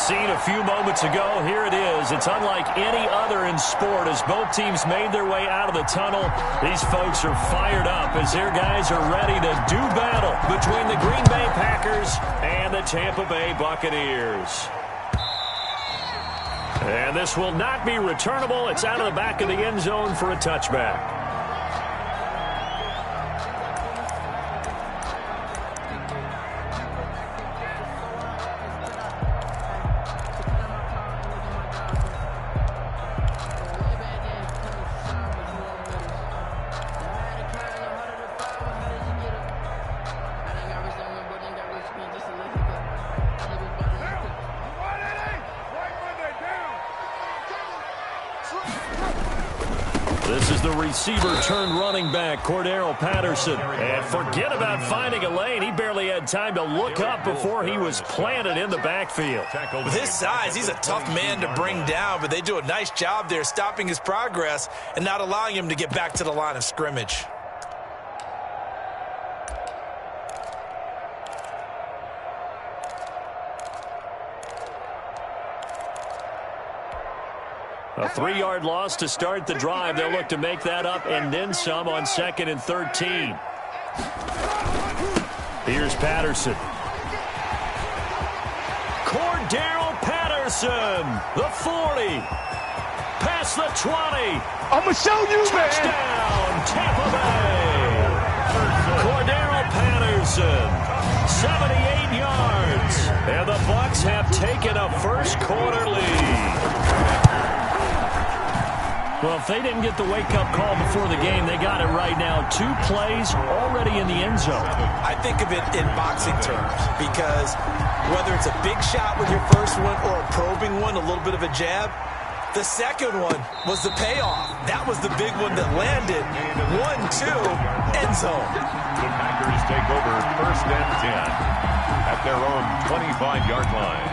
scene a few moments ago. Here it is. It's unlike any other in sport as both teams made their way out of the tunnel. These folks are fired up as their guys are ready to do battle between the Green Bay Packers and the Tampa Bay Buccaneers. And this will not be returnable. It's out of the back of the end zone for a touchback. This is the receiver turned running back, Cordero Patterson. And forget about finding a lane. He barely had time to look up before he was planted in the backfield. With his size, he's a tough man to bring down, but they do a nice job there stopping his progress and not allowing him to get back to the line of scrimmage. A 3-yard loss to start the drive. They'll look to make that up and then some on 2nd and 13. Here's Patterson. Cordero Patterson, the 40. Past the 20. I'm going to show you, Touchdown, Tampa Bay. Cordero Patterson, 78 yards. And the Bucs have taken a first-quarter lead. Well, if they didn't get the wake-up call before the game, they got it right now. 2 plays already in the end zone. I think of it in boxing terms because whether it's a big shot with your first one or a probing one, a little bit of a jab, the second one was the payoff. That was the big one that landed. 1-2, end zone. The Packers take over 1st and 10 at their own 25-yard line.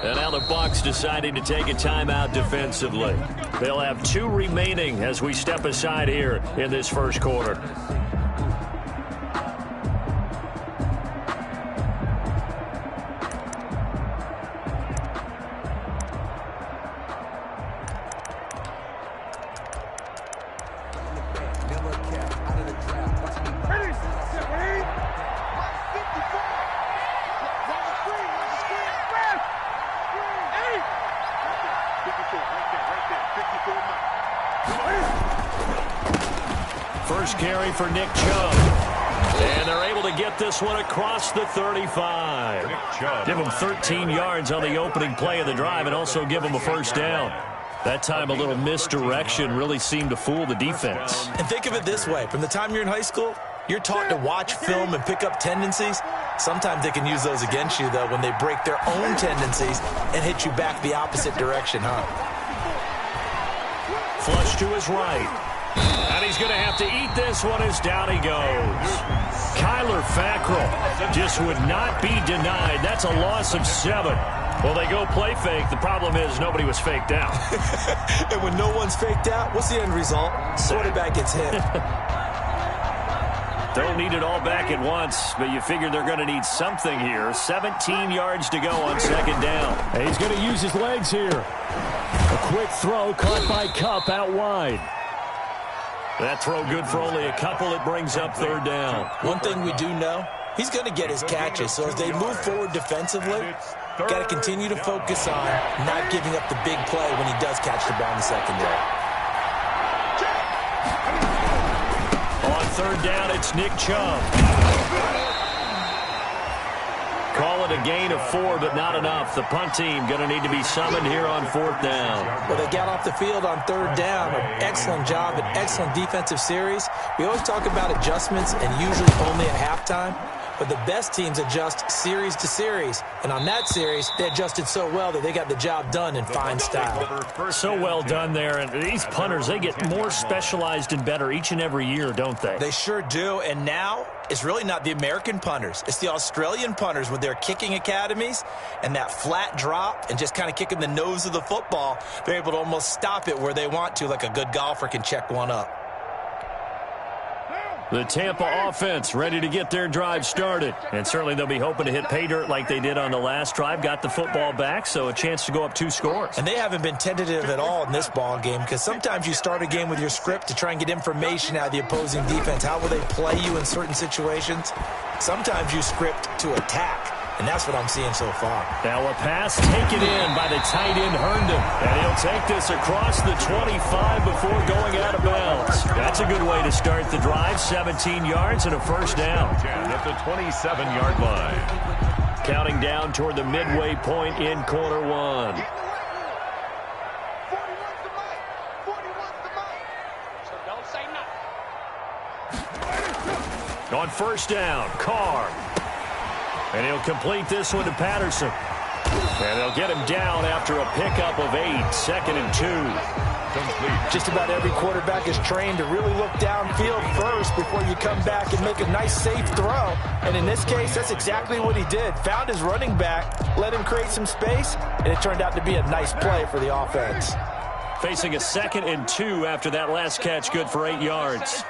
And now the Bucs deciding to take a timeout defensively. They'll have 2 remaining as we step aside here in this first quarter. First carry for Nick Chubb. And they're able to get this one across the 35. Give them 13 yards on the opening play of the drive and also give them a first down. That time a little misdirection really seemed to fool the defense. And think of it this way. From the time you're in high school, you're taught to watch film and pick up tendencies. Sometimes they can use those against you, though, when they break their own tendencies and hit you back the opposite direction, huh? Flush to his right. And he's going to have to eat this one as down he goes. Kyler Fackrell just would not be denied. That's a loss of 7. Well, they go play fake. The problem is nobody was faked out. And when no one's faked out, what's the end result? Quarterback gets hit. Don't need it all back at once, but you figure they're going to need something here. 17 yards to go on 2nd down. And he's going to use his legs here. A quick throw caught by Kupp out wide. That throw good for only a couple. It brings up 3rd down. One thing we do know, he's going to get his catches. So as they move forward defensively, got to continue to focus on not giving up the big play when he does catch the ball in the secondary. On 3rd down, it's Nick Chubb. Call it a gain of 4, but not enough. The punt team going to need to be summoned here on 4th down. Well, they got off the field on 3rd down. An excellent job, an excellent defensive series. We always talk about adjustments and usually only at halftime. but the best teams adjust series to series. And on that series, they adjusted so well that they got the job done in fine style. So well done there. And these punters, they get more specialized and better each and every year, don't they? They sure do. And now it's really not the American punters. It's the Australian punters with their kicking academies and that flat drop and just kind of kicking the nose of the football. They're able to almost stop it where they want to, like a good golfer can check one up. The Tampa offense ready to get their drive started. And certainly they'll be hoping to hit pay dirt like they did on the last drive. Got the football back, so a chance to go up 2 scores. And they haven't been tentative at all in this ball game, because sometimes you start a game with your script to try and get information out of the opposing defense. How will they play you in certain situations? Sometimes you script to attack. And that's what I'm seeing so far. Now a pass taken in by the tight end, Herndon. And he'll take this across the 25 before going out of bounds. That's a good way to start the drive. 17 yards and a first down. At the 27-yard line. Counting down toward the midway point in quarter 1. On first down, Carr. And he'll complete this one to Patterson. And they'll get him down after a pickup of 8, 2nd and 2. Complete. Just about every quarterback is trained to really look downfield first before you come back and make a nice, safe throw. And in this case, that's exactly what he did. Found his running back, let him create some space, and it turned out to be a nice play for the offense. Facing a 2nd and 2 after that last catch, good for 8 yards.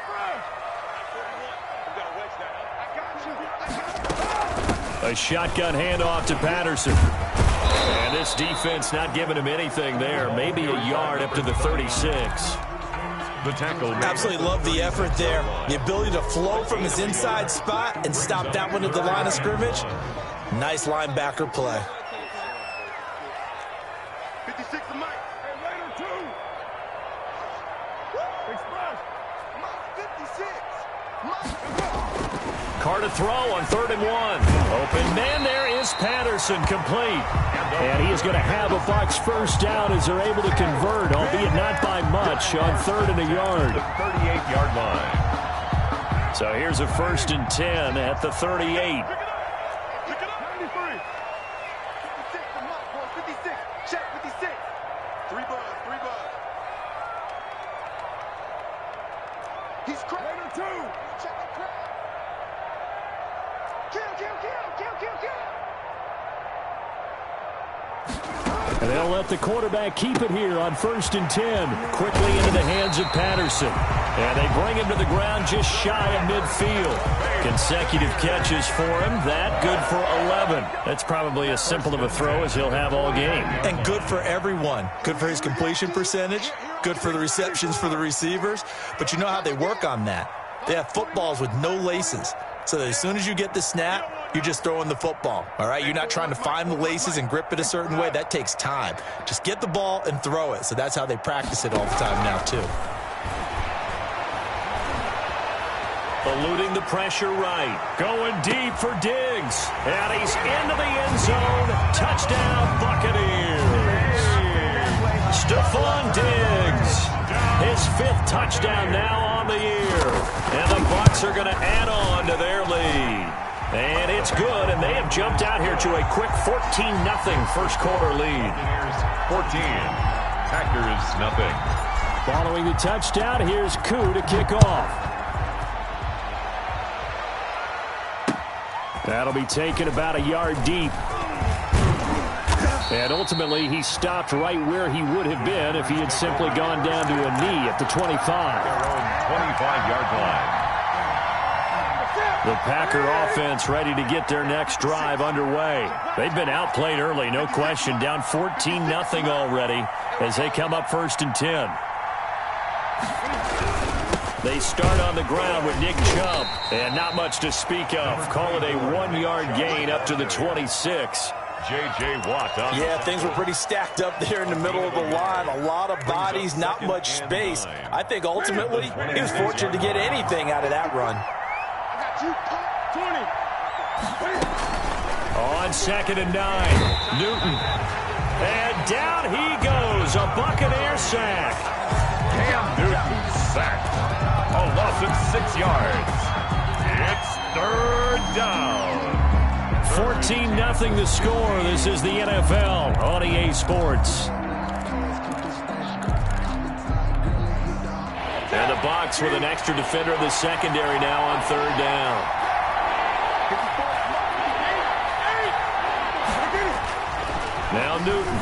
A shotgun handoff to Patterson. And this defense not giving him anything there. Maybe a yard up to the 36. The tackle. Absolutely love the effort there. The ability to flow from his inside spot and stop that one at the line of scrimmage. Nice linebacker play. 56 to Mike. Hey, later, 2. Express. Mike, 56. Carr to throw on 3rd and 1. Open man, there is Patterson, complete. And he is going to have a Bucs first down as they're able to convert, albeit not by much, on 3rd and a yard. The 38-yard line. So here's a 1st and 10 at the 38. And they'll let the quarterback keep it here on 1st and 10. Quickly into the hands of Patterson. And they bring him to the ground just shy of midfield. Consecutive catches for him. That good for 11. That's probably as simple of a throw as he'll have all game. And good for everyone. Good for his completion percentage. Good for the receptions for the receivers. But you know how they work on that. They have footballs with no laces. So that as soon as you get the snap, you're just throwing the football, all right? You're not trying to find the laces and grip it a certain way. That takes time. Just get the ball and throw it. So that's how they practice it all the time now, too. Eluding the pressure right. Going deep for Diggs. And he's into the end zone. Touchdown, Buccaneers. Stephon Diggs. His 5th touchdown now on the year. And the Bucs are going to add on to their lead. And it's good, and they have jumped out here to a quick 14-0 first quarter lead. 14. Packers nothing. Following the touchdown, here's Koo to kick off. That'll be taken about a yard deep. And ultimately, he stopped right where he would have been if he had simply gone down to a knee at the 25. Their own 25-yard line. The Packer offense ready to get their next drive underway. They've been outplayed early, no question. Down 14-0 already as they come up 1st and 10. They start on the ground with Nick Chubb. And not much to speak of. Call it a 1-yard gain up to the 26. J.J. Watt. Yeah, things were pretty stacked up there in the middle of the line. A lot of bodies, not much space. I think ultimately he was fortunate to get anything out of that run. On 2nd and 9, Newton. And down he goes, a Buccaneer sack. Cam Newton sacked. A loss of 6 yards. It's Third down. 14-0 the score. This is the NFL on EA Sports. And the Bucs with an extra defender in the secondary now on third down. Now Newton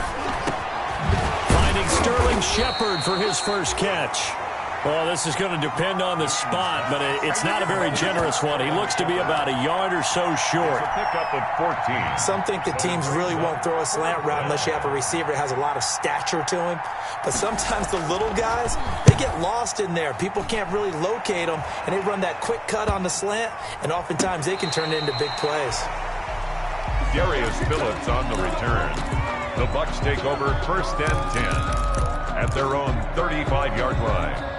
finding Sterling Shepard for his first catch. Well, this is going to depend on the spot, but it's not a very generous one. He looks to be about a yard or so short. Pickup of 14. Some think that teams really won't throw a slant route unless you have a receiver that has a lot of stature to him. But sometimes the little guys, they get lost in there. People can't really locate them, and they run that quick cut on the slant, and oftentimes they can turn it into big plays. Darius Phillips on the return. The Bucs take over 1st and 10 at their own 35-yard line.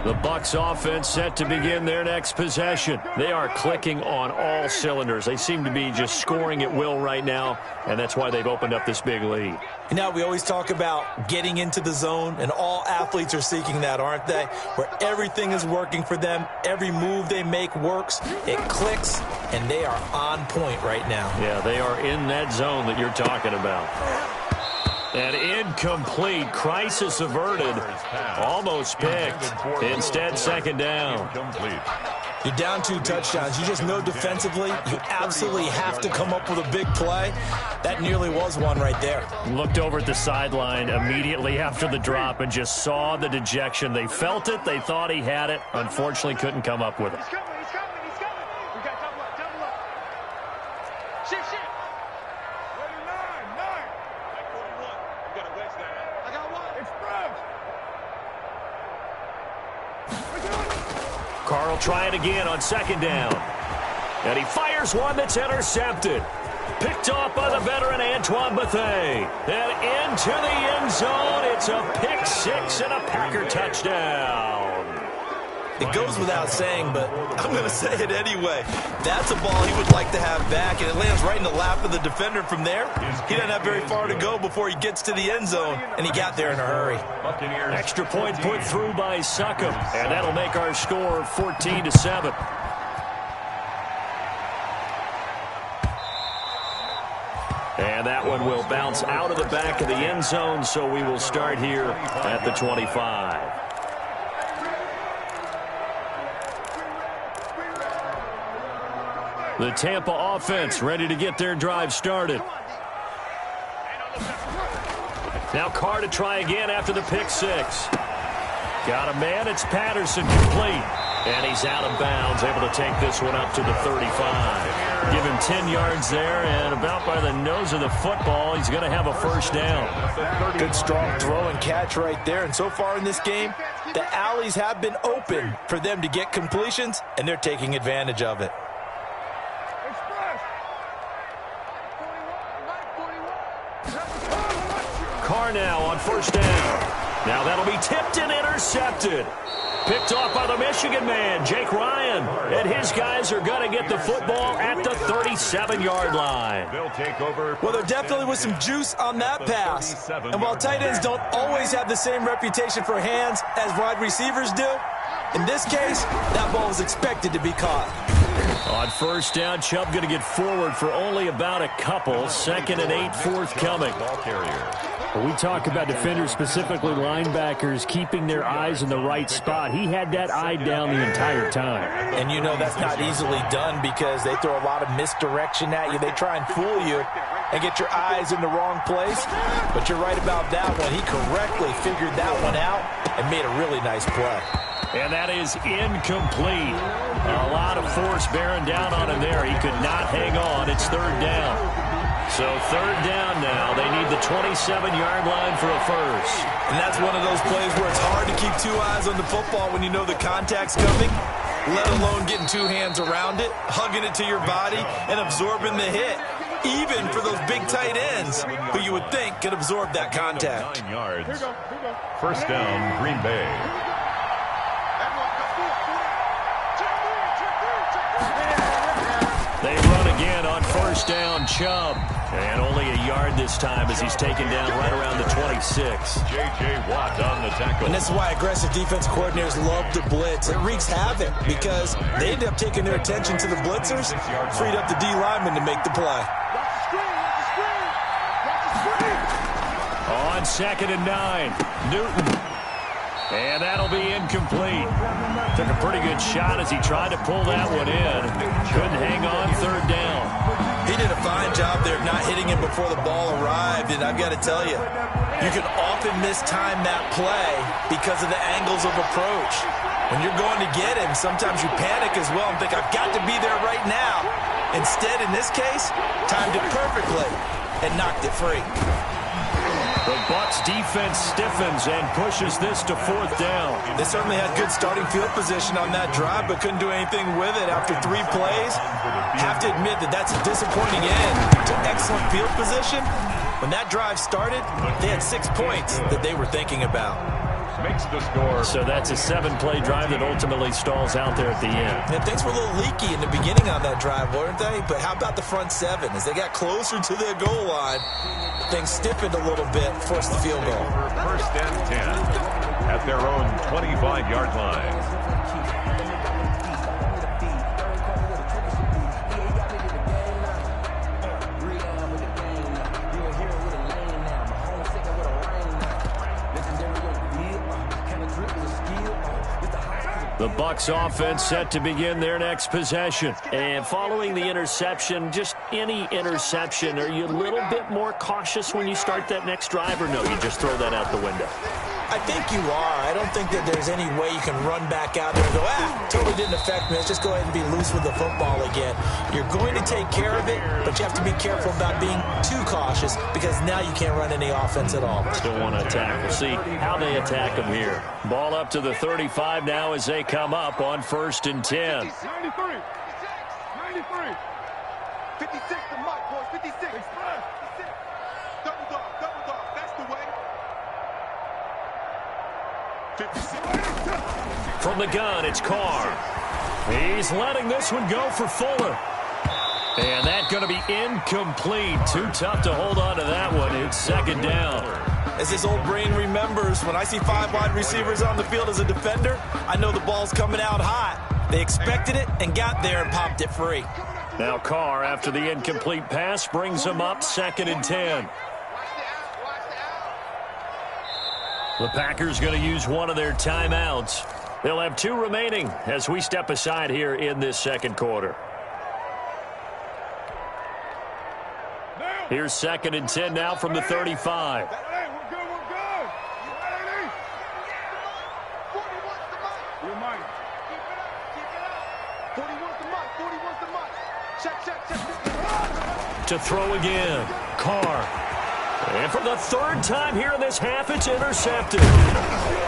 The Bucs offense set to begin their next possession. They are clicking on all cylinders. They seem to be just scoring at will right now, and that's why they've opened up this big lead. You know, we always talk about getting into the zone, and all athletes are seeking that, aren't they? Where everything is working for them, every move they make works, it clicks, and they are on point right now. Yeah, they are in that zone that you're talking about. And incomplete. Crisis averted. Almost picked. Instead, second down. You're down 2 touchdowns. You just know defensively you absolutely have to come up with a big play. That nearly was one right there. Looked over at the sideline immediately after the drop and just saw the dejection. They felt it. They thought he had it. Unfortunately, couldn't come up with it. He's coming. We got double up. Shift. Ready, 9. Like 41. You got to wedge that. I got one. Express. Carr will try it again on second down. And he fires one that's intercepted. Picked off by the veteran Antoine Bethea. And into the end zone. It's a pick six and a Packer touchdown. It goes without saying, but I'm going to say it anyway. That's a ball he would like to have back, and it lands right in the lap of the defender from there. He doesn't have very far to go before he gets to the end zone, and he got there in a hurry. Extra point put through by Succop, and that'll make our score 14-7. And that one will bounce out of the back of the end zone, so we will start here at the 25. The Tampa offense ready to get their drive started. Now Carr to try again after the pick six. Got a man. It's Patterson complete. And he's out of bounds, able to take this one up to the 35. Give him 10 yards there, and about by the nose of the football, he's going to have a first down. Good strong throw and catch right there. And so far in this game, the alleys have been open for them to get completions, and they're taking advantage of it. Carr now on first down. Now that'll be tipped and intercepted. Picked off by the Michigan man, Jake Ryan. And his guys are going to get the football at the 37-yard line. They'll take over. Well, there definitely was some juice on that pass. And while tight ends don't always have the same reputation for hands as wide receivers do, in this case, that ball was expected to be caught. On first down, Chubb going to get forward for only about a couple. 2nd and 8 forthcoming. Ball carrier. We talk about defenders, specifically linebackers, keeping their eyes in the right spot. He had that eye down the entire time. And you know that's not easily done because they throw a lot of misdirection at you. They try and fool you and get your eyes in the wrong place. But you're right about that one. He correctly figured that one out and made a really nice play. And that is incomplete. A lot of force bearing down on him there. He could not hang on. It's third down. So third down now. They need the 27-yard line for a first. And that's one of those plays where it's hard to keep 2 eyes on the football when you know the contact's coming, let alone getting 2 hands around it, hugging it to your body, and absorbing the hit. Even for those big tight ends who you would think could absorb that contact. 9 yards. First down, Green Bay. They run again on first down. Nick Chubb. And only a yard this time as he's taken down right around the 26. J.J. Watt on the tackle. And this is why aggressive defense coordinators love to blitz. It wreaks havoc because they end up taking their attention to the blitzers, freed up the D lineman to make the play. On 2nd and 9, Newton. And that'll be incomplete. Took a pretty good shot as he tried to pull that one in. Couldn't hang on 3rd down. He did a fine job there of not hitting him before the ball arrived, and I've got to tell you, you can often mistime that play because of the angles of approach. When you're going to get him, sometimes you panic as well and think, I've got to be there right now. Instead, in this case, timed it perfectly and knocked it free. The Bucs defense stiffens and pushes this to 4th down. They certainly had good starting field position on that drive, but couldn't do anything with it after 3 plays. Have to admit that that's a disappointing end to excellent field position. When that drive started, they had 6 points that they were thinking about. Makes the score. So that's a 7-play drive that ultimately stalls out there at the end. And things were a little leaky in the beginning on that drive, weren't they? But how about the front 7? As they got closer to their goal line, things stiffened a little bit, forced the field goal. 1st and 10 at their own 25-yard line. The Bucs offense set to begin their next possession. And following the interception, just any interception, are you a little bit more cautious when you start that next drive, or no, you just throw that out the window? I think you are. I don't think that there's any way you can run back out there and go, totally didn't affect me. Let's just go ahead and be loose with the football again. You're going to take care of it, but you have to be careful about being too cautious because now you can't run any offense at all. Still want to attack. We'll see how they attack them here. Ball up to the 35 now as they come up on 1st and 10. 93. 56 to Mike, boys. 56. Double dog. That's the way. 56. From the gun, it's Carr. He's letting this one go for Fuller. And that's going to be incomplete. Too tough to hold on to that one. It's 2nd down. As his old brain remembers, when I see 5 wide receivers on the field as a defender, I know the ball's coming out hot. They expected it and got there and popped it free. Now Carr, after the incomplete pass, brings him up 2nd and 10. The Packers going to use one of their timeouts. They'll have 2 remaining as we step aside here in this 2nd quarter. Here's 2nd and 10 now from the 35. Hey, we're good. You ready? 41's the mic. You're mine. Keep it up. 41's the mic. 41's the mic. Check. To throw again. Carr. And for the 3rd time here in this half, it's intercepted.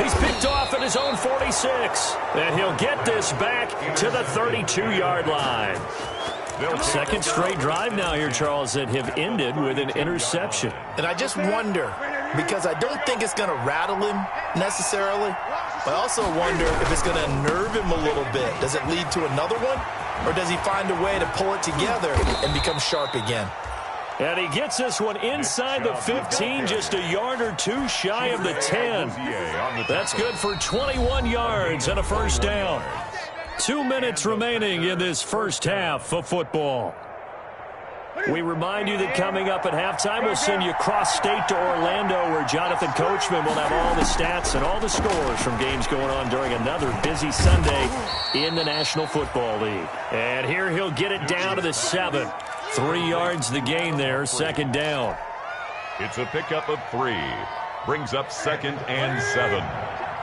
He's picked off at his own 46. And he'll get this back to the 32-yard line. 2nd straight drive now here, Charles, that have ended with an interception. And I just wonder, because I don't think it's going to rattle him necessarily, but I also wonder if it's going to unnerve him a little bit. Does it lead to another one? Or does he find a way to pull it together and become sharp again? And he gets this one inside the 15, just a yard or 2 shy of the 10. That's good for 21 yards and a 1st down. 2 minutes remaining in this first half of football. We remind you that coming up at halftime, we'll send you cross-state to Orlando, where Jonathan Coachman will have all the stats and all the scores from games going on during another busy Sunday in the National Football League. And here he'll get it down to the 7. 3 yards the gain there, 2nd down. It's a pickup of 3. Brings up 2nd and 7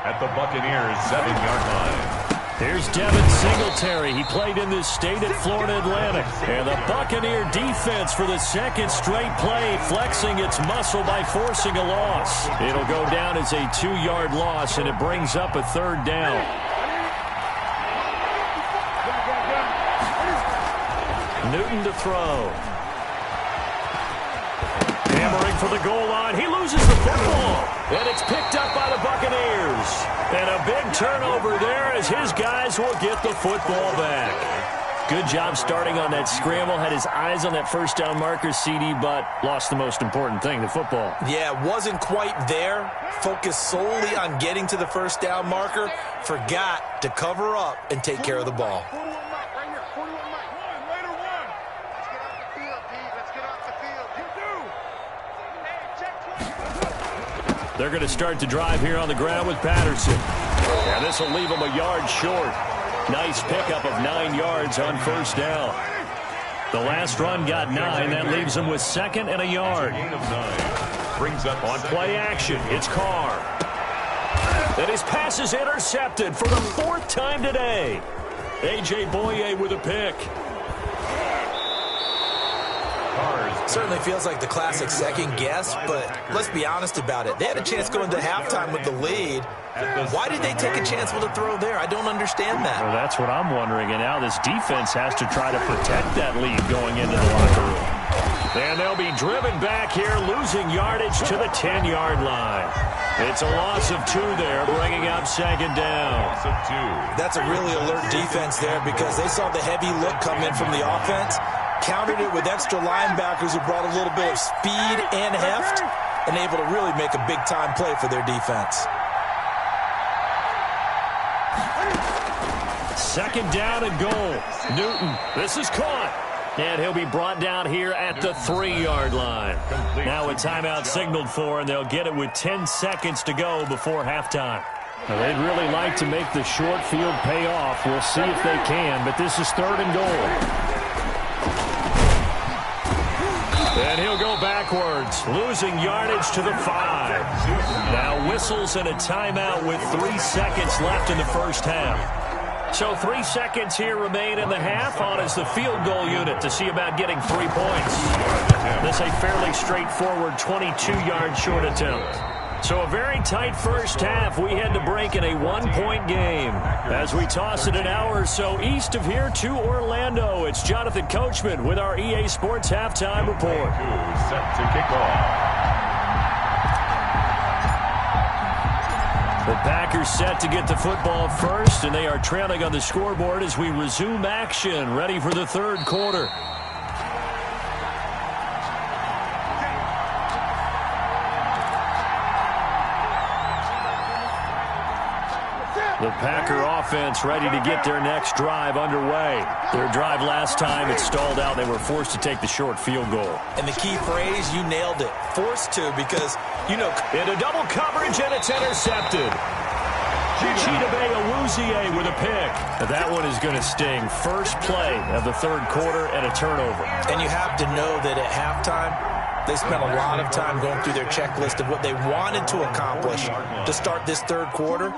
at the Buccaneers' 7-yard line. Here's Devin Singletary. He played in this state at Florida Atlantic. And the Buccaneer defense for the 2nd straight play, flexing its muscle by forcing a loss. It'll go down as a 2-yard loss, and it brings up a 3rd down. Newton to throw. Hammering for the goal line. He loses the football. And it's picked up by the Buccaneers. And a big turnover there as his guys will get the football back. Good job starting on that scramble. Had his eyes on that first down marker, CD, but lost the most important thing, the football. Yeah, wasn't quite there. Focused solely on getting to the first down marker. Forgot to cover up and take care of the ball. 41 Mike, right here. 41 Mike. Later one. Let's get off the field, D. Let's get off the field. You do. Hey, check. They're going to start the drive here on the ground with Patterson. And this will leave them a yard short. Nice pickup of 9 yards on first down. The last run got 9. That leaves them with 2nd and a yard. Gain of 9. Brings up On play action, it's Carr. And his pass is intercepted for the 4th time today. A.J. Boye with a pick. Certainly feels like the classic second guess, but let's be honest about it. They had a chance going to halftime with the lead. Why did they take a chance with a throw there? I don't understand that. Well, that's what I'm wondering. And now this defense has to try to protect that lead going into the locker room. And they'll be driven back here, losing yardage to the 10-yard line. It's a loss of 2 there, bringing up 2nd down. Loss of 2. That's a really alert defense there because they saw the heavy look come in from the offense, countered it with extra linebackers who brought a little bit of speed and heft, and able to really make a big-time play for their defense. 2nd down and goal. Newton, this is caught. And he'll be brought down here at the 3-yard line. Now a timeout signaled for, and they'll get it with 10 seconds to go before halftime. Now, they'd really like to make the short field pay off. We'll see if they can, but this is 3rd and goal. And he'll go backwards, losing yardage to the 5. Now whistles and a timeout with 3 seconds left in the first half. So 3 seconds here remain in the half. On is the field goal unit to see about getting 3 points. This a fairly straightforward 22-yard short attempt. So a very tight first half. We head to break in a 1-point game. As we toss it an hour or so east of here to Orlando, it's Jonathan Coachman with our EA Sports Halftime Report. Set to kick off. The Packers set to get the football first, and they are trailing on the scoreboard as we resume action, ready for the 3rd quarter. The Packer offense ready to get their next drive underway. Their drive last time, it stalled out. They were forced to take the short field goal. And the key phrase, you nailed it. Forced to, because, you know, into double coverage, and it's intercepted. Chidobe Awuzie with a pick. That one is going to sting. First play of the 3rd quarter and a turnover. And you have to know that at halftime, they spent a lot of time going through their checklist of what they wanted to accomplish to start this 3rd quarter.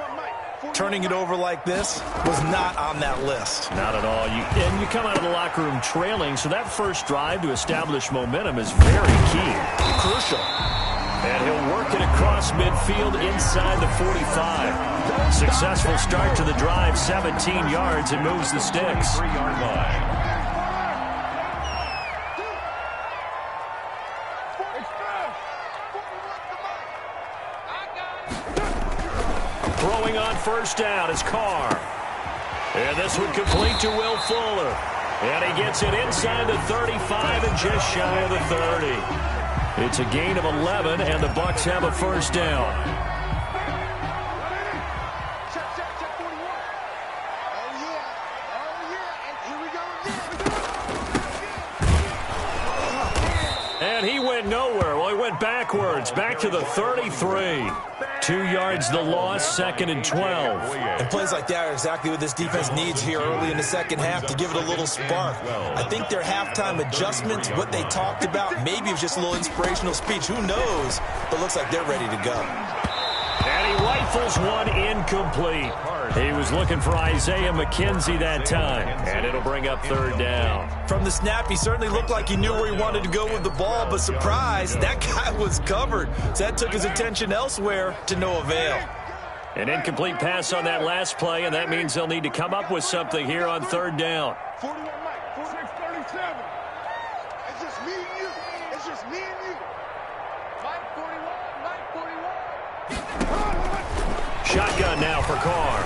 Turning it over like this was not on that list. Not at all. And you come out of the locker room trailing, so that first drive to establish momentum is very key. Crucial. And he'll work it across midfield inside the 45. Successful start to the drive, 17 yards, and moves the sticks. 3-yard line. Throwing on first down is Carr. And this one complete to Will Fuller. And he gets it inside the 35 and just shy of the 30. It's a gain of 11, and the Bucs have a first down. Check 41. Oh, yeah. And here we go again. And he went nowhere. Well, he went backwards, back to the 33. 2 yards the loss, 2nd and 12. And plays like that are exactly what this defense needs here early in the second half to give it a little spark. I think their halftime adjustments, what they talked about, maybe it was just a little inspirational speech. Who knows? But looks like they're ready to go. And he rifles one incomplete. He was looking for Isaiah McKenzie that time. And it'll bring up 3rd down. From the snap, he certainly looked like he knew where he wanted to go with the ball, but surprise, that guy was covered. So that took his attention elsewhere to no avail. An incomplete pass on that last play, and that means they'll need to come up with something here on 3rd down. 41 Mike, 46-37. It's just me and you. It's just me and you. Mike 41, Mike 41. Shotgun now for Carr.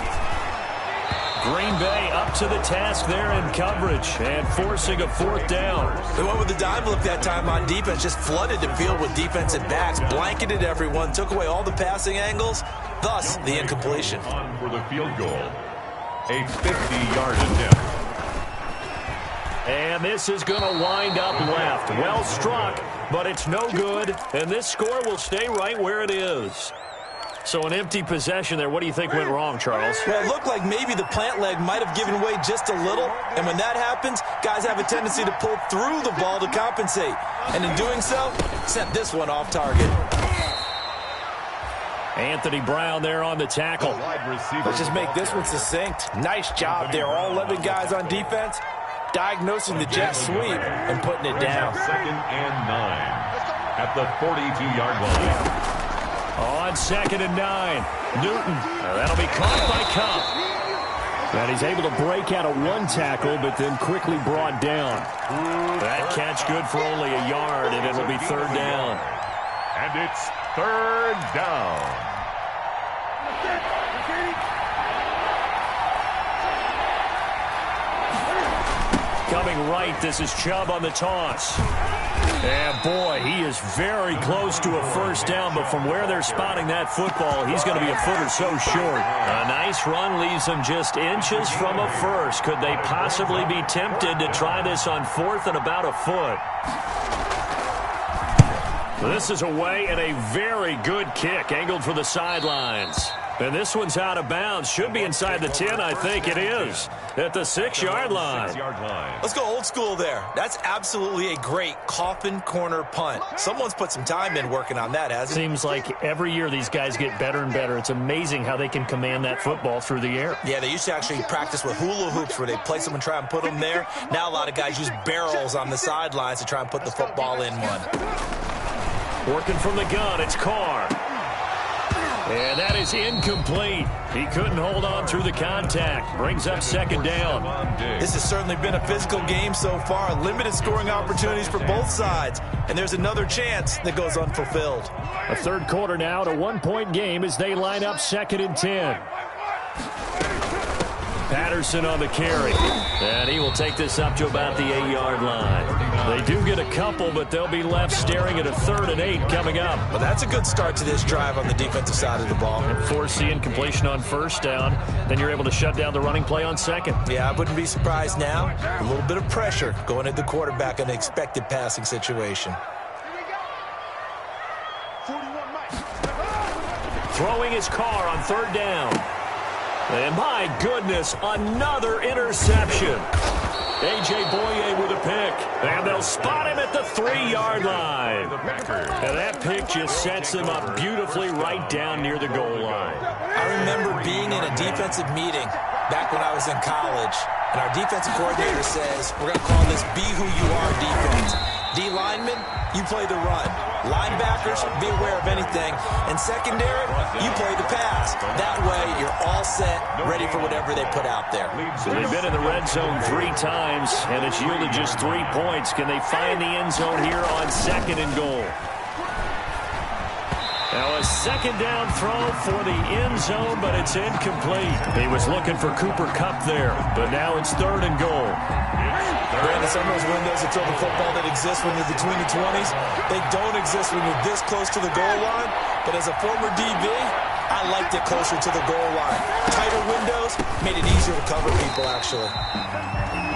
Green Bay up to the task there in coverage and forcing a fourth down. They went with the dime look that time on defense, just flooded the field with defensive backs, blanketed everyone, took away all the passing angles, thus the incompletion. On for the field goal, a 50-yard attempt. And this is going to wind up left. Well struck, but it's no good, and this score will stay right where it is. So an empty possession there. What do you think went wrong, Charles? Well, it looked like maybe the plant leg might have given way just a little, and when that happens, guys have a tendency to pull through the ball to compensate, and in doing so, sent this one off target. Anthony Brown there on the tackle. Let's just make this one succinct. Nice job there, all 11 guys on defense, diagnosing the jet sweep and putting it down. 2nd and 9 at the 42-yard line. On 2nd and 9, Newton. That'll be caught by Cup. And he's able to break out of one tackle, but then quickly brought down. That catch good for only a yard, and it'll be 3rd down. And it's 3rd down. Coming right, this is Chubb on the toss. And boy, he is very close to a 1st down, but from where they're spotting that football, he's going to be a foot or so short. A nice run leaves them just inches from a first. Could they possibly be tempted to try this on 4th and about a foot? This is away, and a very good kick, angled for the sidelines. And this one's out of bounds. Should be inside the 10, I think it is, at the 6-yard line. Let's go old school there. That's absolutely a great coffin corner punt. Someone's put some time in working on that, hasn't it? Seems like every year these guys get better and better. It's amazing how they can command that football through the air. Yeah, they used to actually practice with hula hoops where they place them and try and put them there. Now a lot of guys use barrels on the sidelines to try and put the football in one. Working from the gun, it's Carr. And that is incomplete. He couldn't hold on through the contact. Brings up 2nd down. This has certainly been a physical game so far. Limited scoring opportunities for both sides. And there's another chance that goes unfulfilled. A 3rd quarter now, a 1-point game as they line up 2nd and 10. Patterson on the carry. And he will take this up to about the 8-yard line. They do get a couple, but they'll be left staring at a 3rd and 8 coming up. Well, that's a good start to this drive on the defensive side of the ball. And force the incompletion on 1st down. Then you're able to shut down the running play on 2nd. Yeah, I wouldn't be surprised now. A little bit of pressure going at the quarterback in an expected passing situation. Throwing his Carr on 3rd down. And my goodness, another interception. A.J. Boye with a pick. And they'll spot him at the 3-yard line. And that pick just sets him up beautifully right down near the goal line. I remember being in a defensive meeting back when I was in college, and our defensive coordinator says, we're going to call this Be Who You Are defense. D linemen, you play the run. Linebackers, be aware of anything. And secondary, you play the pass. That way, you're all set, ready for whatever they put out there. So they've been in the red zone 3 times, and it's yielded just 3 points. Can they find the end zone here on 2nd and goal? Now a 2nd down throw for the end zone, but it's incomplete. He was looking for Cooper Kupp there, but now it's 3rd and goal. Brandon, some of those windows to throw the football that exist when you're between the 20s, they don't exist when you're this close to the goal line. But as a former DB, I liked it closer to the goal line. Tighter windows made it easier to cover people, actually.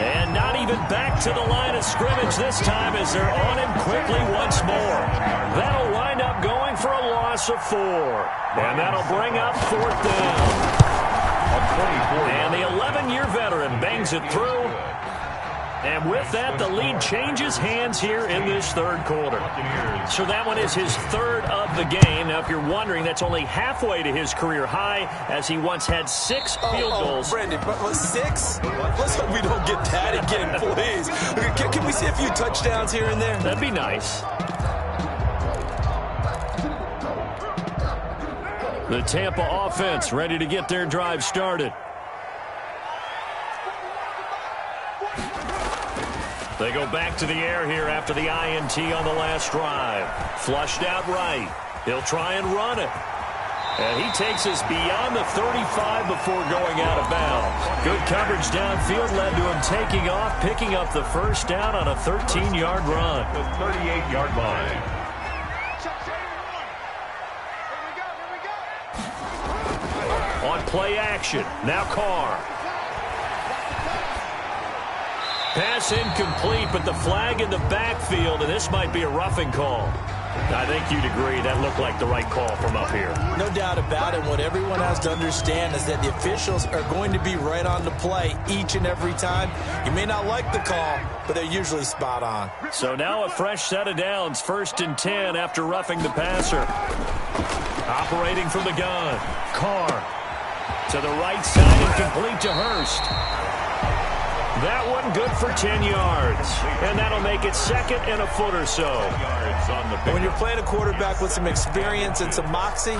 And not even back to the line of scrimmage this time as they're on him quickly once more. That'll wind up going for a loss of 4. And that'll bring up 4th down. And the 11-year veteran bangs it through. And with that, the lead changes hands here in this 3rd quarter. So that one is his 3rd of the game. Now, if you're wondering, that's only halfway to his career high, as he once had 6 field goals. Brandon, 6? Let's hope we don't get that again, please. Can we see a few touchdowns here and there? That'd be nice. The Tampa offense ready to get their drive started. They go back to the air here after the INT on the last drive. Flushed out right. He'll try and run it. And he takes us beyond the 35 before going out of bounds. Good coverage downfield led to him taking off, picking up the first down on a 13-yard run. The 38-yard line. On play action, now Carr. Pass incomplete, but the flag in the backfield, and this might be a roughing call. I think you'd agree that looked like the right call from up here. No doubt about it. What everyone has to understand is that the officials are going to be right on the play each and every time. You may not like the call, but they're usually spot on. So now a fresh set of downs, 1st and 10 after roughing the passer. Operating from the gun, Carr to the right side and complete to Hurst. That one good for 10 yards. And that'll make it 2nd and a foot or so. When you're playing a quarterback with some experience and some moxie,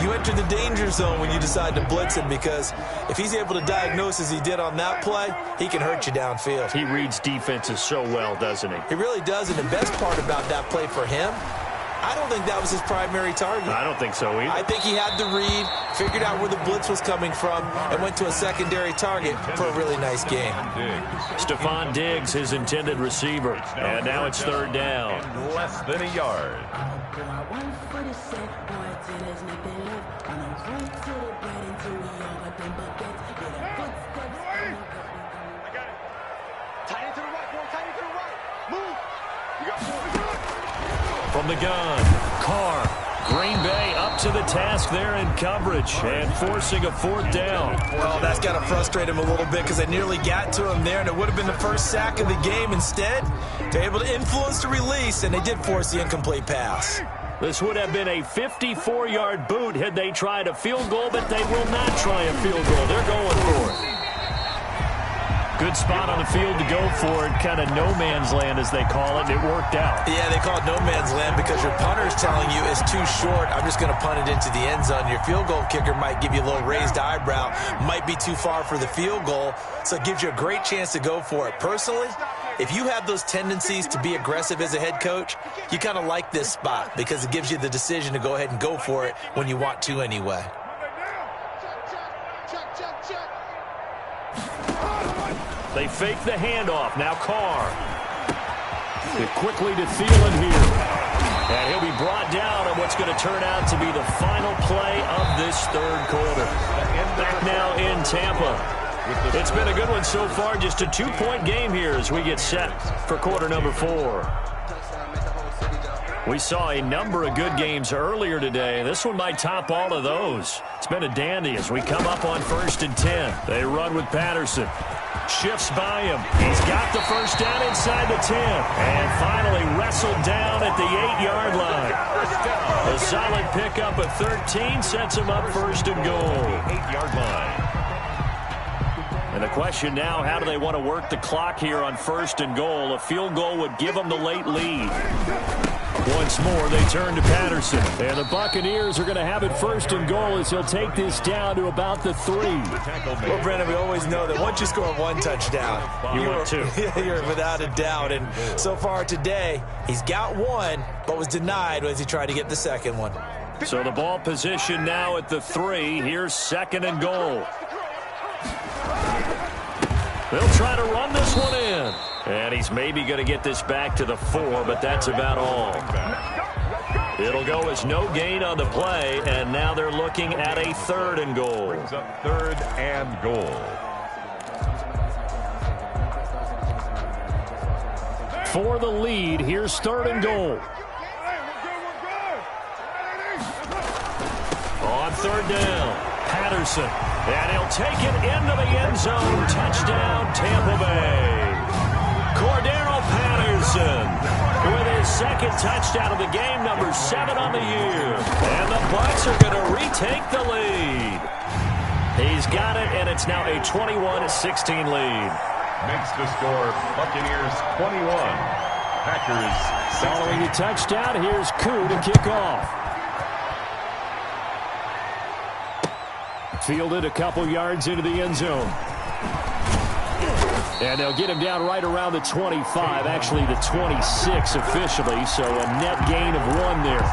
you enter the danger zone when you decide to blitz him, because if he's able to diagnose as he did on that play, he can hurt you downfield. He reads defenses so well, doesn't he? He really does, and the best part about that play for him, I don't think that was his primary target. I don't think so either. I think he had the read, figured out where the blitz was coming from, and went to a secondary target for a really nice game. Stephon Diggs, his intended receiver. And now it's 3rd down. Less than a yard. From the gun, Carr. Green Bay up to the task there in coverage and forcing a 4th down. Well, that's got to frustrate him a little bit, because they nearly got to him there, and it would have been the first sack of the game. Instead, they're able to influence the release, and they did force the incomplete pass. This would have been a 54-yard boot had they tried a field goal, but they will not try a field goal. They're going for it. Good spot on the field to go for it. Kind of no man's land, as they call it. It worked out. Yeah, they call it no man's land because your punter is telling you it's too short. I'm just going to punt it into the end zone. Your field goal kicker might give you a little raised eyebrow. Might be too far for the field goal. So it gives you a great chance to go for it. Personally, if you have those tendencies to be aggressive as a head coach, you kind of like this spot because it gives you the decision to go ahead and go for it when you want to anyway. They fake the handoff. Now Carr. Quickly to Thielen here. And he'll be brought down on what's going to turn out to be the final play of this 3rd quarter. Back now in Tampa. It's been a good one so far. Just a 2-point game here as we get set for quarter number 4. We saw a number of good games earlier today. This one might top all of those. It's been a dandy as we come up on 1st and 10. They run with Patterson. Shifts by him. He's got the first down inside the 10. And finally wrestled down at the 8-yard line. A solid pickup at 13 sets him up 1st and goal. 8-yard line. And the question now, how do they want to work the clock here on 1st and goal? A field goal would give them the late lead. Once more, they turn to Patterson. And the Buccaneers are going to have it 1st and goal as he'll take this down to about the 3. Well, Brandon, we always know that once you score 1 touchdown, you're 2. You're without a doubt. And so far today, he's got 1, but was denied as he tried to get the 2nd one. So the ball position now at the 3. Here's 2nd and goal. They'll try to run this one in. And he's maybe going to get this back to the 4, but that's about all. It'll go as no gain on the play, and now they're looking at a 3rd and goal. Brings up 3rd and goal. For the lead, here's 3rd and goal. On 3rd down, Patterson. And he'll take it into the end zone. Touchdown, Tampa Bay. Cordero Patterson with his 2nd touchdown of the game, number 7 on the year. And the Bucs are going to retake the lead. He's got it, and it's now a 21-16 lead. Makes the score Buccaneers 21. Packers 16. Following the touchdown, here's Koo to kick off. Fielded a couple yards into the end zone. And they'll get him down right around the 25, actually the 26 officially, so a net gain of 1 there.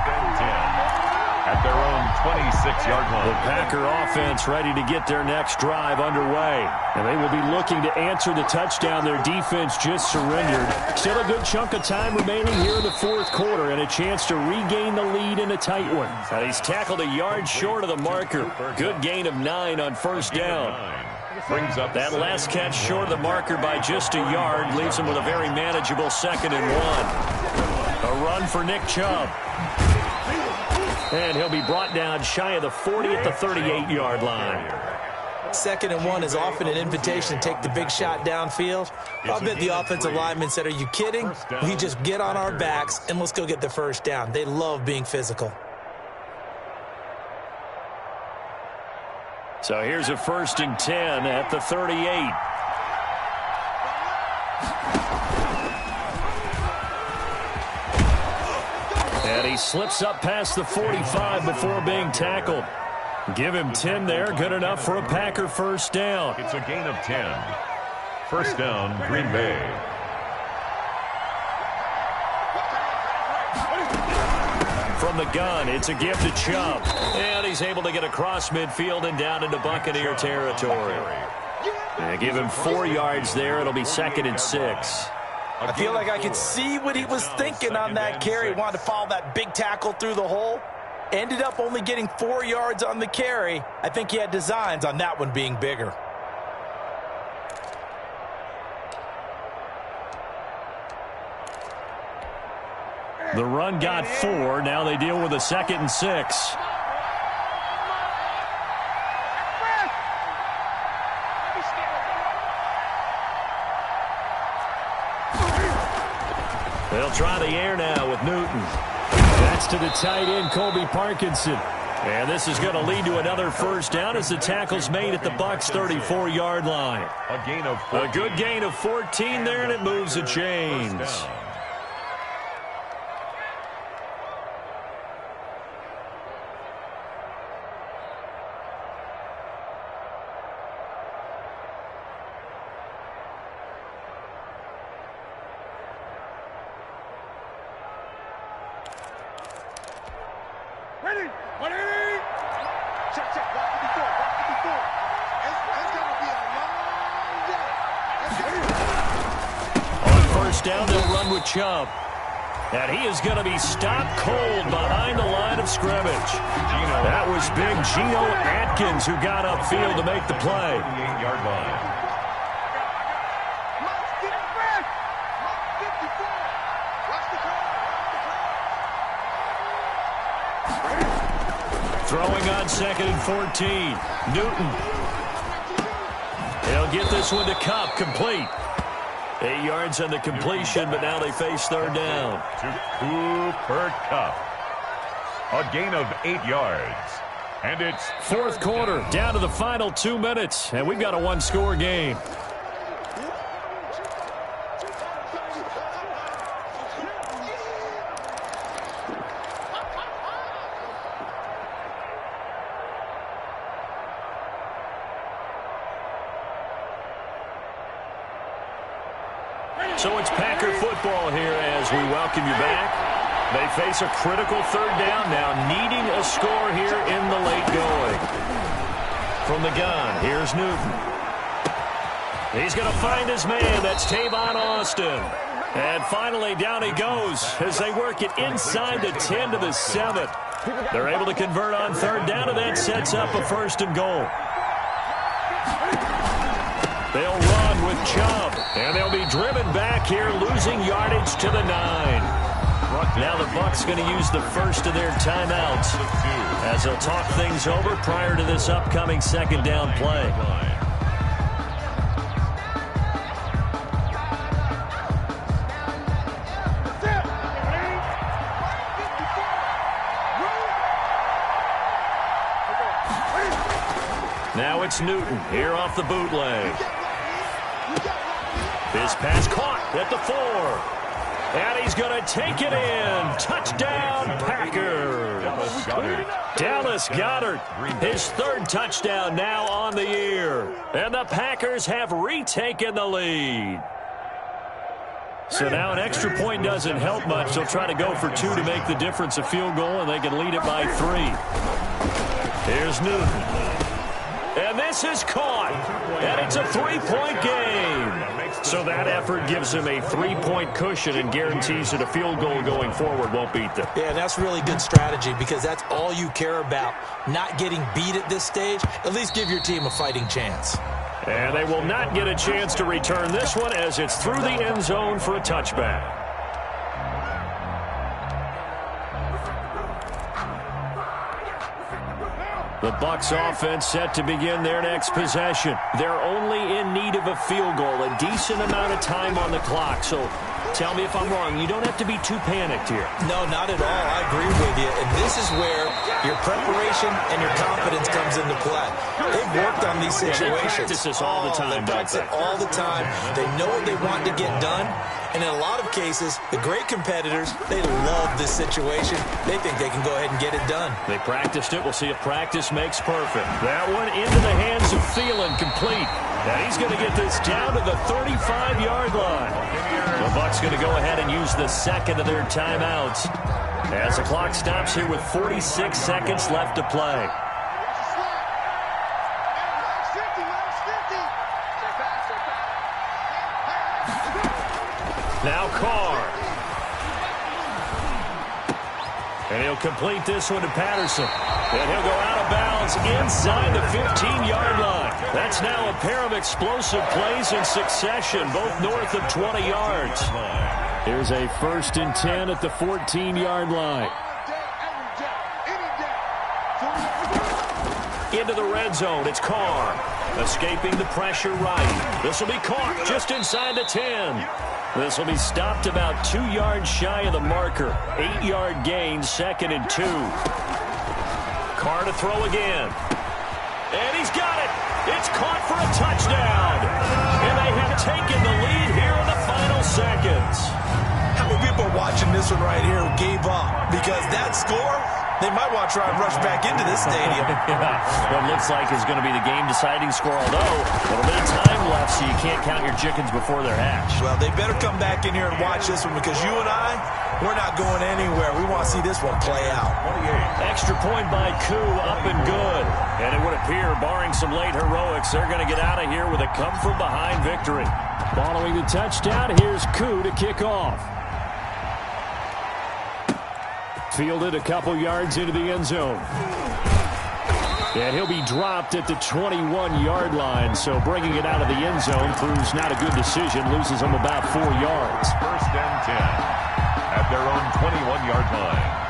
at their own 26-yard line. The Packer offense ready to get their next drive underway. And they will be looking to answer the touchdown their defense just surrendered. Still a good chunk of time remaining here in the fourth quarter and a chance to regain the lead in a tight one. And he's tackled a yard short of the marker. Good gain of 9 on first down. Brings up that last catch short of the marker by just a yard leaves him with a very manageable 2nd and 1. A run for Nick Chubb. And he'll be brought down shy of the 40 at the 38-yard line. 2nd and 1 is often an invitation to take the big shot downfield. I bet the offensive lineman said, are you kidding? We just get on our backs and let's go get the first down. They love being physical. So here's a 1st and 10 at the 38. And he slips up past the 45 before being tackled. Give him 10 there. Good enough for a Packer first down. It's a gain of 10. First down, Green Bay. From the gun, it's a give to Chubb. And he's able to get across midfield and down into Buccaneer territory. And give him 4 yards there. It'll be 2nd and 6. I feel like I could see what he was thinking on that carry. He wanted to follow that big tackle through the hole. Ended up only getting 4 yards on the carry. I think he had designs on that one being bigger. The run got 4. Now they deal with a 2nd and 6. They'll try the air now with Newton. That's to the tight end, Colby Parkinson. And this is going to lead to another first down as the tackle's made at the Bucs' 34-yard line. A good gain of 14 there, and it moves the chains. Down, they'll run with Chubb. And he is going to be stopped cold behind the line of scrimmage. That was big Geno Atkins who got upfield to make the play. 38-yard line. Throwing on 2nd and 14. Newton. He'll get this one to Kupp, complete. 8 yards on the completion, but now they face 3rd down. To Cooper Kupp. A gain of 8 yards. And it's 4th quarter, down to the final 2 minutes, and we've got a 1-score game. So it's Packer football here as we welcome you back. They face a critical 3rd down now, needing a score here in the late going. From the gun, here's Newton. He's going to find his man. That's Tavon Austin. And finally, down he goes as they work it inside the 10 to the 7. They're able to convert on 3rd down, and that sets up a 1st and goal. They'll run with Chubb, and they'll be driven back here, losing yardage to the 9. Now the Bucs going to use the first of their timeouts as they'll talk things over prior to this upcoming 2nd down play. Now it's Newton here off the bootleg. This pass caught at the 4. And he's going to take it in. Touchdown, Packers. Dallas Goedert, his 3rd touchdown now on the year. And the Packers have retaken the lead. So now an extra point doesn't help much. They'll try to go for 2 to make the difference a field goal, and they can lead it by 3. Here's Newton. And this is caught. And it's a 3-point game. So that effort gives him a 3-point cushion and guarantees that a field goal going forward won't beat them. Yeah, that's really good strategy because that's all you care about. Not getting beat at this stage. At least give your team a fighting chance. And they will not get a chance to return this one as it's through the end zone for a touchback. The Bucs offense set to begin their next possession. They're only in need of a field goal, a decent amount of time on the clock. So tell me if I'm wrong. You don't have to be too panicked here. No, not at all. I agree with you. And this is where your preparation and your confidence comes into play. They've worked on these situations. They practice this all the time. They practice it all the time. They know what they want to get done. And in a lot of cases, the great competitors, they love this situation. They think they can go ahead and get it done. They practiced it. We'll see if practice makes perfect. That one into the hands of Thielen, complete. And he's going to get this down to the 35-yard line. The Bucs going to go ahead and use the second of their timeouts as the clock stops here with 46 seconds left to play. Now Carr. And he'll complete this one to Patterson. And he'll go out of bounds inside the 15-yard line. That's now a pair of explosive plays in succession, both north of 20 yards. Here's a 1st and 10 at the 14-yard line. Into the red zone, it's Carr. Escaping the pressure right. This will be caught just inside the 10. This will be stopped about 2 yards shy of the marker. 8-yard gain, 2nd and 2. Carr to throw again. And he's got it. It's caught for a touchdown. And they have taken the lead here in the final seconds. How many people are watching this one right here who gave up? Because that score, they might want to try and rush back into this stadium. Yeah, what looks like is going to be the game-deciding score, although a little bit of time left, so you can't count your chickens before they're hatched. Well, they better come back in here and watch this one because you and I, we're not going anywhere. We want to see this one play out. Extra point by Koo, up and good. And it would appear, barring some late heroics, they're going to get out of here with a come-from-behind victory. Following the touchdown, here's Koo to kick off. Fielded a couple yards into the end zone. And he'll be dropped at the 21-yard line, so bringing it out of the end zone proves not a good decision, loses him about 4 yards. 1st and 10 at their own 21-yard line.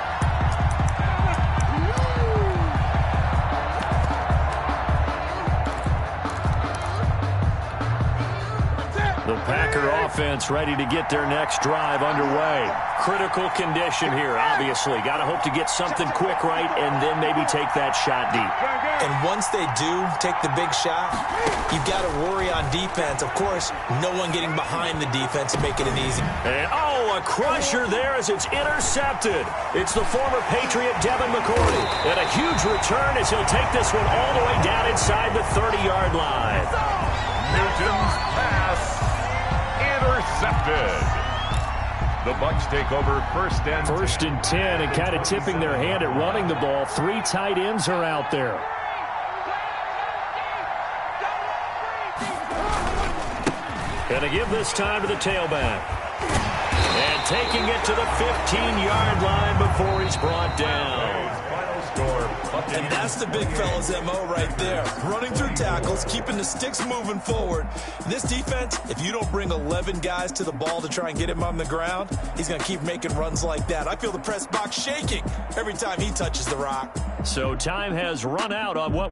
The Packer offense ready to get their next drive underway. Critical condition here, obviously. Got to hope to get something quick right and then maybe take that shot deep. And once they do take the big shot, you've got to worry on defense. Of course, no one getting behind the defense and making it easy. And, a crusher there as it's intercepted. It's the former Patriot Devin McCourty. And a huge return as he'll take this one all the way down inside the 30-yard line. Newton's pass intercepted. The Bucs take over 1st and 10 and kind of tipping their hand at running the ball. 3 tight ends are out there. Gonna give this time to the tailback. And taking it to the 15-yard line before he's brought down. And that's the big fella's MO right there. Running through tackles, keeping the sticks moving forward. This defense, if you don't bring 11 guys to the ball to try and get him on the ground, he's going to keep making runs like that. I feel the press box shaking every time he touches the rock. So time has run out on what